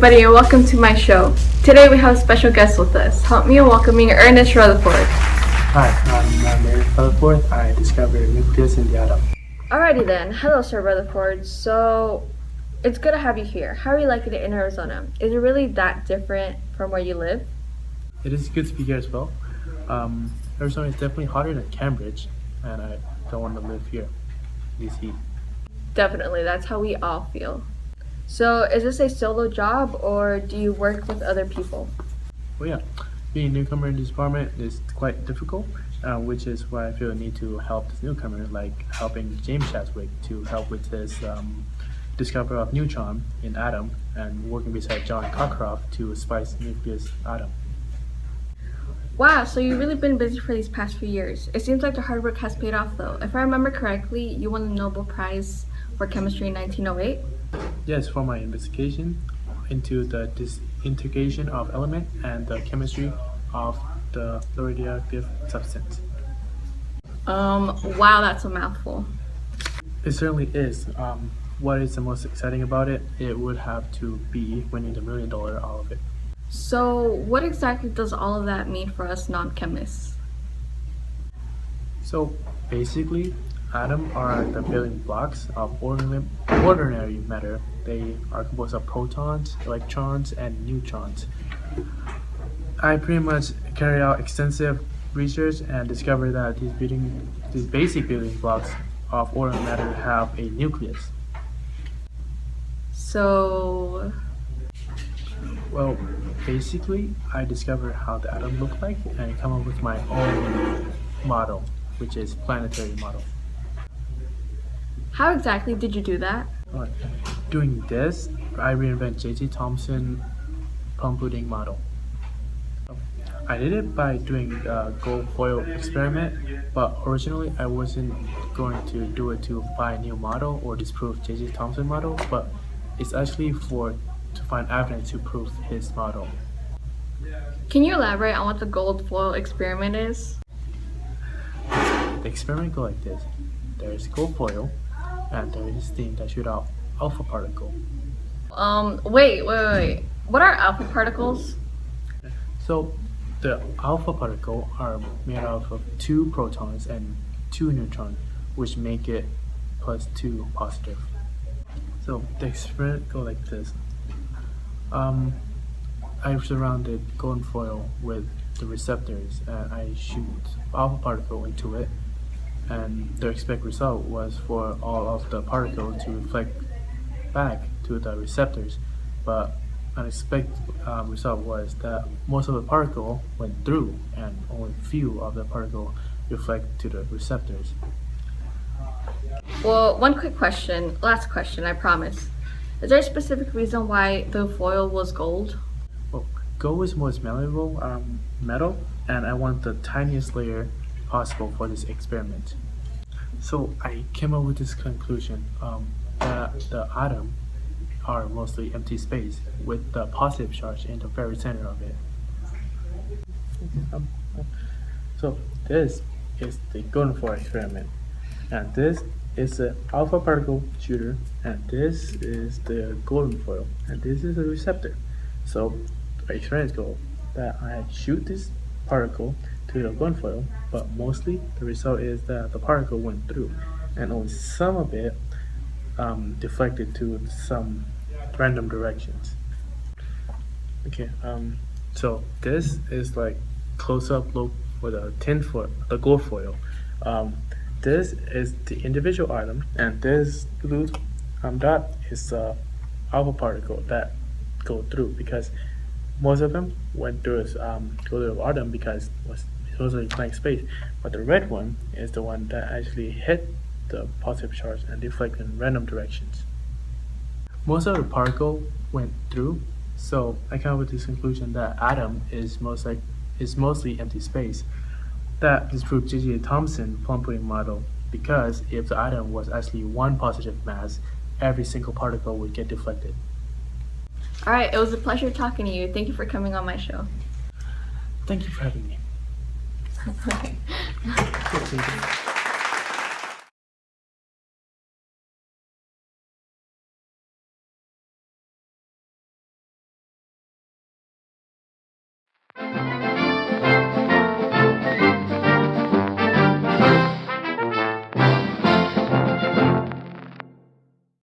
everybody, and welcome to my show. Today we have a special guest with us. Help me in welcoming Ernest Rutherford. Hi, I'm Ernest Rutherford. I discovered nucleus in the atom. Alrighty then. Hello, Sir Rutherford. So, it's good to have you here. How are you liking it in Arizona? Is it really that different from where you live? It is good to be here as well. Arizona is definitely hotter than Cambridge, and I don't want to live here in this heat. Definitely, that's how we all feel. So, is this a solo job or do you work with other people? Well, yeah, being a newcomer in this department is quite difficult, which is why I feel the need to help this newcomer, like helping James Chadwick to help with his discovery of neutron in atom, and working beside John Cockcroft to spice nucleus atom. Wow, so you've really been busy for these past few years. It seems like the hard work has paid off though. If I remember correctly, you won the Nobel Prize for Chemistry in 1908. Yes, for my investigation into the disintegration of element and the chemistry of the radioactive substance. Wow, that's a mouthful. It certainly is. What is the most exciting about it? It would have to be winning the $1 million all of it. So, what exactly does all of that mean for us non-chemists? So basically, atoms are the building blocks of ordinary matter. They are composed of protons, electrons, and neutrons. I pretty much carry out extensive research and discover that these basic building blocks of ordinary matter have a nucleus. So, Well, basically, I discovered how the atom looked like and come up with my own model, which is planetary model. how exactly did you do that? But doing this, I reinvent J.J. Thomson plum pudding model. I did it by doing the gold foil experiment, but originally I wasn't going to do it to buy a new model or disprove J.J. Thomson model, but it's actually to find evidence to prove his model. Can you elaborate on what the gold foil experiment is? The experiment goes like this. There is gold foil, and there is steam that shoot out alpha particle. Wait. What are alpha particles? So the alpha particle are made up of 2 protons and 2 neutrons, which make it plus 2 positive. So the experiment goes like this. I surrounded golden foil with the receptors and I shoot alpha particle into it, and the expected result was for all of the particle to reflect back to the receptors, but unexpected result was that most of the particle went through and only few of the particle reflect to the receptors. Well, one quick question, last question, I promise. Is there a specific reason why the foil was gold? Well, gold is most malleable metal, and I want the tiniest layer possible for this experiment. So I came up with this conclusion that the atom are mostly empty space with the positive charge in the very center of it. So this is the golden foil experiment, and this is the alpha particle shooter, and this is the golden foil, and this is the receptor. So the experiment goes that I shoot this particle to the golden foil, but mostly the result is that the particle went through, and only some of it deflected to some random directions. Okay, so this is like close-up look for the gold foil. This is the individual atom, and this blue dot is the alpha particle that go through, because most of them went through the atom because it was mostly blank space, but the red one is the one that actually hit the positive charge and deflect in random directions. Most of the particle went through, so I came up with this conclusion that atom is mostly empty space. That disproved J.J. Thomson plum pudding model, because if the atom was actually one positive mass, every single particle would get deflected. Alright, it was a pleasure talking to you. Thank you for coming on my show. Thank you for having me. Okay. Good, thank you.